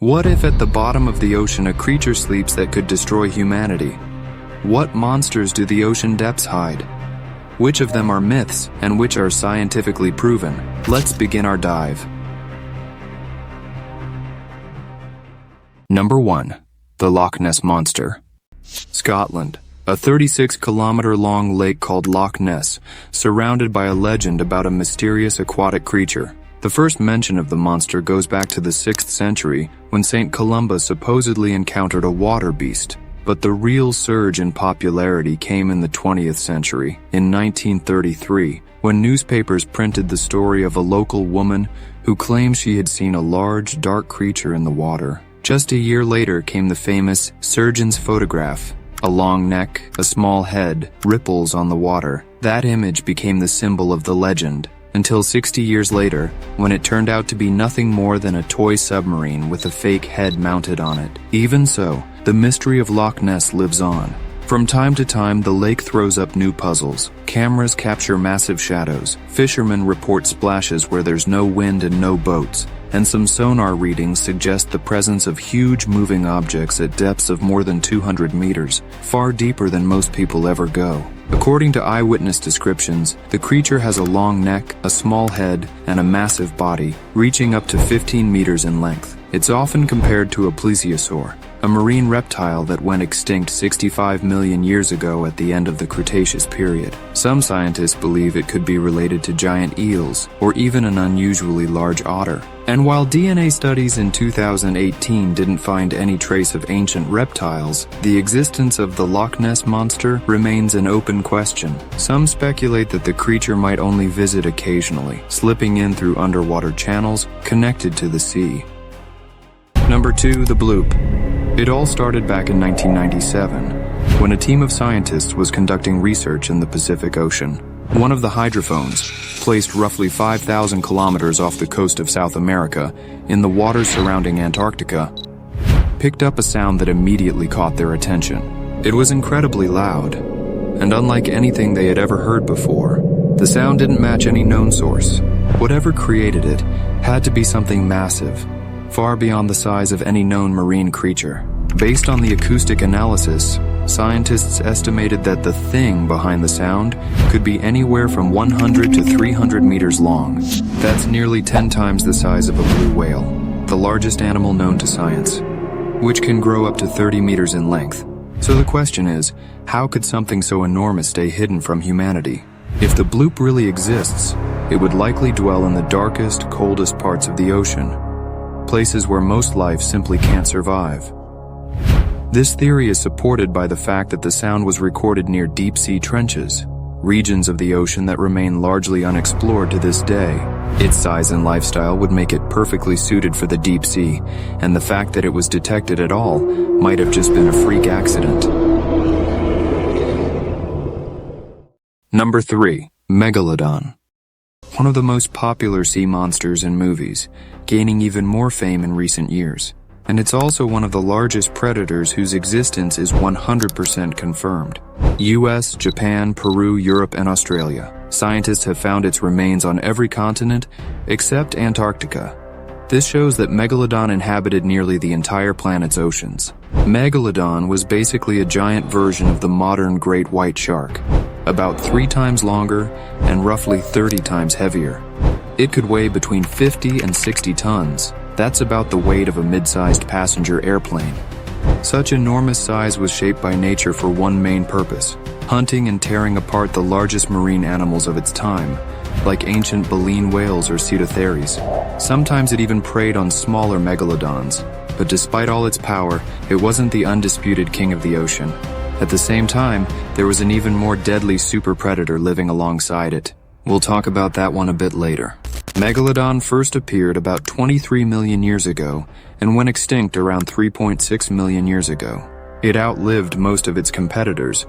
What if at the bottom of the ocean a creature sleeps that could destroy humanity? What monsters do the ocean depths hide? Which of them are myths and which are scientifically proven? Let's begin our dive. Number 1. The Loch Ness Monster. Scotland. A 36-kilometer-long lake called Loch Ness, surrounded by a legend about a mysterious aquatic creature. The first mention of the monster goes back to the 6th century, when St. Columba supposedly encountered a water beast. But the real surge in popularity came in the 20th century, in 1933, when newspapers printed the story of a local woman who claimed she had seen a large, dark creature in the water. Just a year later came the famous surgeon's photograph. A long neck, a small head, ripples on the water. That image became the symbol of the legend, until 60 years later, when it turned out to be nothing more than a toy submarine with a fake head mounted on it. Even so, the mystery of Loch Ness lives on. From time to time, the lake throws up new puzzles. Cameras capture massive shadows. Fishermen report splashes where there's no wind and no boats. And some sonar readings suggest the presence of huge moving objects at depths of more than 200 meters, far deeper than most people ever go. According to eyewitness descriptions, the creature has a long neck, a small head, and a massive body, reaching up to 15 meters in length. It's often compared to a plesiosaur, a marine reptile that went extinct 65 million years ago at the end of the Cretaceous period. Some scientists believe it could be related to giant eels, or even an unusually large otter. And while DNA studies in 2018 didn't find any trace of ancient reptiles, the existence of the Loch Ness Monster remains an open question. Some speculate that the creature might only visit occasionally, slipping in through underwater channels connected to the sea. Number 2. The Bloop. It all started back in 1997, when a team of scientists was conducting research in the Pacific Ocean. One of the hydrophones, placed roughly 5,000 kilometers off the coast of South America, in the waters surrounding Antarctica, picked up a sound that immediately caught their attention. It was incredibly loud, and unlike anything they had ever heard before, the sound didn't match any known source. Whatever created it had to be something massive, far beyond the size of any known marine creature. Based on the acoustic analysis, scientists estimated that the thing behind the sound could be anywhere from 100 to 300 meters long. That's nearly 10 times the size of a blue whale, the largest animal known to science, which can grow up to 30 meters in length. So the question is, how could something so enormous stay hidden from humanity? If the bloop really exists, it would likely dwell in the darkest, coldest parts of the ocean, places where most life simply can't survive. This theory is supported by the fact that the sound was recorded near deep-sea trenches, regions of the ocean that remain largely unexplored to this day. Its size and lifestyle would make it perfectly suited for the deep sea, and the fact that it was detected at all might have just been a freak accident. Number 3. Megalodon. One of the most popular sea monsters in movies, gaining even more fame in recent years. And it's also one of the largest predators whose existence is 100% confirmed. US, Japan, Peru, Europe, and Australia. Scientists have found its remains on every continent except Antarctica. This shows that Megalodon inhabited nearly the entire planet's oceans. Megalodon was basically a giant version of the modern great white shark, about 3 times longer and roughly 30 times heavier. It could weigh between 50 and 60 tons. That's about the weight of a mid-sized passenger airplane. Such enormous size was shaped by nature for one main purpose: hunting and tearing apart the largest marine animals of its time, like ancient baleen whales or pseudotheres. Sometimes it even preyed on smaller megalodons, but despite all its power, it wasn't the undisputed king of the ocean. At the same time, there was an even more deadly super predator living alongside it. We'll talk about that one a bit later. Megalodon first appeared about 23 million years ago and went extinct around 3.6 million years ago. It outlived most of its competitors,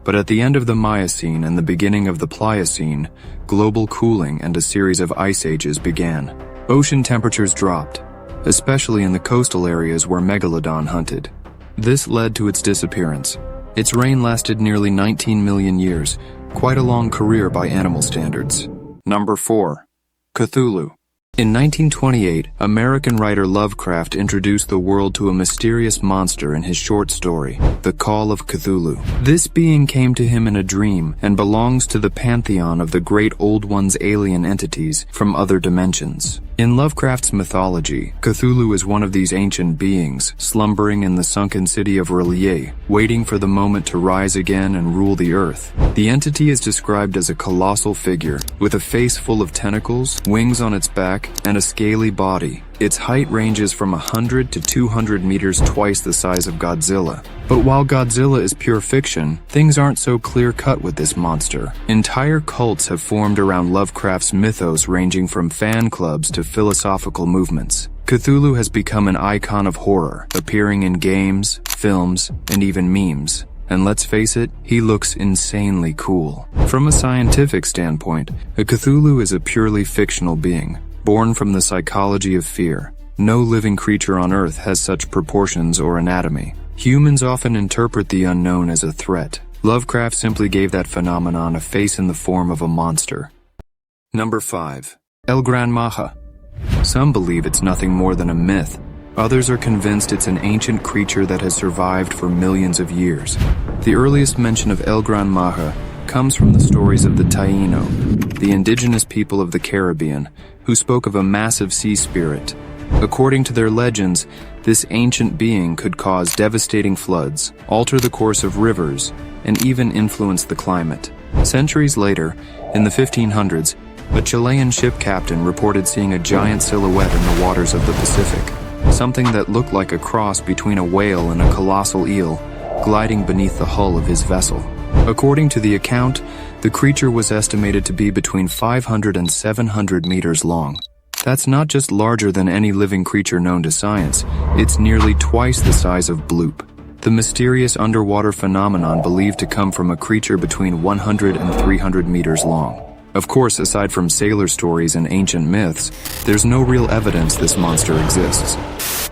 but at the end of the Miocene and the beginning of the Pliocene, global cooling and a series of ice ages began. Ocean temperatures dropped, especially in the coastal areas where Megalodon hunted. This led to its disappearance. Its reign lasted nearly 19 million years, quite a long career by animal standards. Number 4. Cthulhu. In 1928, American writer Lovecraft introduced the world to a mysterious monster in his short story, The Call of Cthulhu. This being came to him in a dream and belongs to the pantheon of the great Old One's alien entities from other dimensions. In Lovecraft's mythology, Cthulhu is one of these ancient beings, slumbering in the sunken city of R'lyeh, waiting for the moment to rise again and rule the earth. The entity is described as a colossal figure, with a face full of tentacles, wings on its back, and a scaly body. Its height ranges from 100 to 200 meters, twice the size of Godzilla. But while Godzilla is pure fiction, things aren't so clear-cut with this monster. Entire cults have formed around Lovecraft's mythos, ranging from fan clubs to philosophical movements. Cthulhu has become an icon of horror, appearing in games, films, and even memes. And let's face it, he looks insanely cool. From a scientific standpoint, a Cthulhu is a purely fictional being, born from the psychology of fear. No living creature on Earth has such proportions or anatomy. Humans often interpret the unknown as a threat. Lovecraft simply gave that phenomenon a face in the form of a monster. Number 5. El Gran Maja. Some believe it's nothing more than a myth. Others are convinced it's an ancient creature that has survived for millions of years. The earliest mention of El Gran Maja comes from the stories of the Taino, the indigenous people of the Caribbean, who spoke of a massive sea spirit. According to their legends, this ancient being could cause devastating floods, alter the course of rivers, and even influence the climate. Centuries later, in the 1500s, a Chilean ship captain reported seeing a giant silhouette in the waters of the Pacific, something that looked like a cross between a whale and a colossal eel, gliding beneath the hull of his vessel. According to the account, the creature was estimated to be between 500 and 700 meters long. That's not just larger than any living creature known to science, it's nearly twice the size of Bloop, the mysterious underwater phenomenon believed to come from a creature between 100 and 300 meters long. Of course, aside from sailor stories and ancient myths, there's no real evidence this monster exists.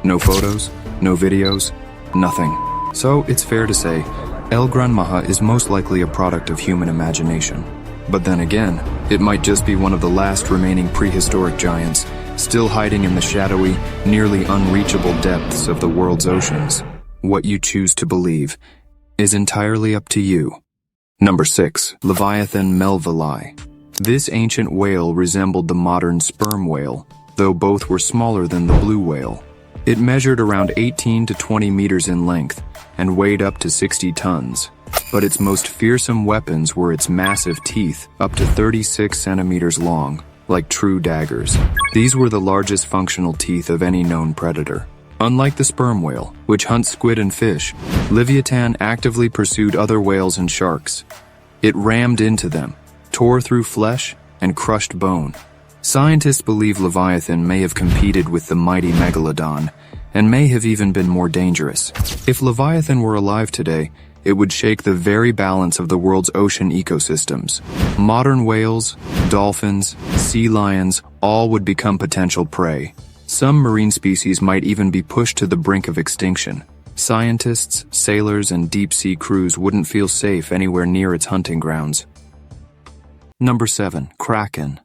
No photos, no videos, nothing. So it's fair to say, El Gran Maja is most likely a product of human imagination. But then again, it might just be one of the last remaining prehistoric giants, still hiding in the shadowy, nearly unreachable depths of the world's oceans. What you choose to believe is entirely up to you. Number 6. Leviathan melvillei. This ancient whale resembled the modern sperm whale, though both were smaller than the blue whale. It measured around 18 to 20 meters in length and weighed up to 60 tons. But its most fearsome weapons were its massive teeth, up to 36 centimeters long, like true daggers. These were the largest functional teeth of any known predator. Unlike the sperm whale, which hunts squid and fish, Leviathan actively pursued other whales and sharks. It rammed into them, tore through flesh, and crushed bone. Scientists believe Leviathan may have competed with the mighty Megalodon, and may have even been more dangerous. If Leviathan were alive today, it would shake the very balance of the world's ocean ecosystems. Modern whales, dolphins, sea lions, all would become potential prey. Some marine species might even be pushed to the brink of extinction. Scientists, sailors, and deep-sea crews wouldn't feel safe anywhere near its hunting grounds. Number 7. Kraken.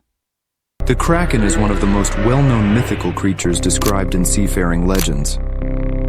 The Kraken is one of the most well-known mythical creatures described in seafaring legends.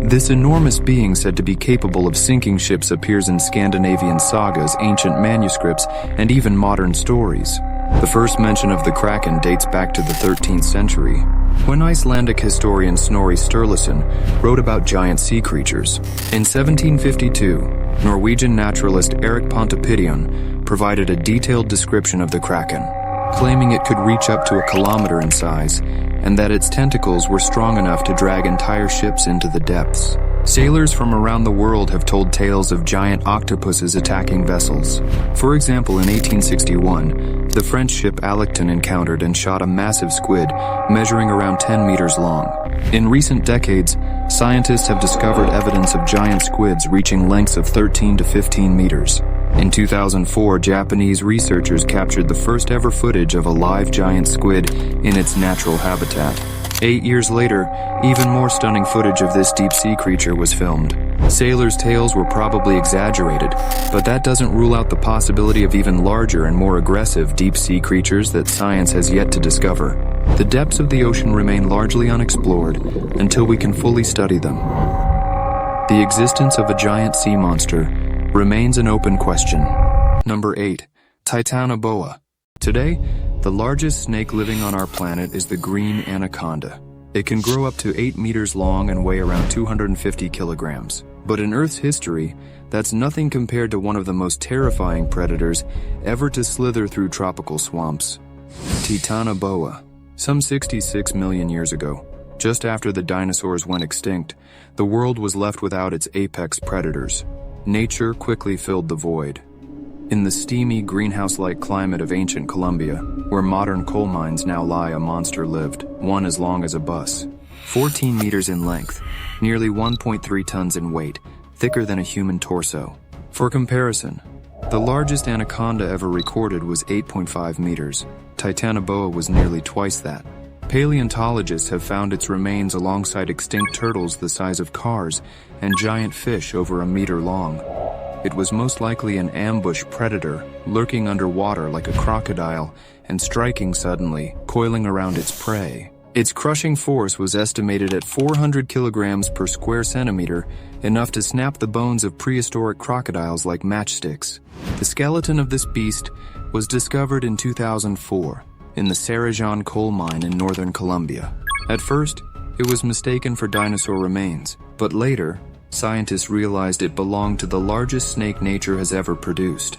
This enormous being said to be capable of sinking ships appears in Scandinavian sagas, ancient manuscripts, and even modern stories. The first mention of the Kraken dates back to the 13th century, when Icelandic historian Snorri Sturluson wrote about giant sea creatures. In 1752, Norwegian naturalist Erik Pontoppidan provided a detailed description of the Kraken, claiming it could reach up to a kilometer in size, and that its tentacles were strong enough to drag entire ships into the depths. Sailors from around the world have told tales of giant octopuses attacking vessels. For example, in 1861, the French ship Alecton encountered and shot a massive squid measuring around 10 meters long. In recent decades, scientists have discovered evidence of giant squids reaching lengths of 13 to 15 meters. In 2004, Japanese researchers captured the first ever footage of a live giant squid in its natural habitat. 8 years later, even more stunning footage of this deep-sea creature was filmed. Sailors' tales were probably exaggerated, but that doesn't rule out the possibility of even larger and more aggressive deep-sea creatures that science has yet to discover. The depths of the ocean remain largely unexplored until we can fully study them. The existence of a giant sea monster remains an open question. Number 8. Titanoboa. Today, the largest snake living on our planet is the green anaconda. It can grow up to 8 meters long and weigh around 250 kilograms. But in Earth's history, that's nothing compared to one of the most terrifying predators ever to slither through tropical swamps. Titanoboa. Some 66 million years ago, just after the dinosaurs went extinct, the world was left without its apex predators. Nature quickly filled the void. In the steamy, greenhouse-like climate of ancient Colombia, where modern coal mines now lie, a monster lived, one as long as a bus. 14 meters in length, nearly 1.3 tons in weight, thicker than a human torso. For comparison, the largest anaconda ever recorded was 8.5 meters. Titanoboa was nearly twice that. Paleontologists have found its remains alongside extinct turtles the size of cars and giant fish over a meter long. It was most likely an ambush predator, lurking underwater like a crocodile and striking suddenly, coiling around its prey. Its crushing force was estimated at 400 kilograms per square centimeter, enough to snap the bones of prehistoric crocodiles like matchsticks. The skeleton of this beast was discovered in 2004 in the Cerrejón coal mine in northern Colombia. At first, it was mistaken for dinosaur remains, but later, scientists realized it belonged to the largest snake nature has ever produced.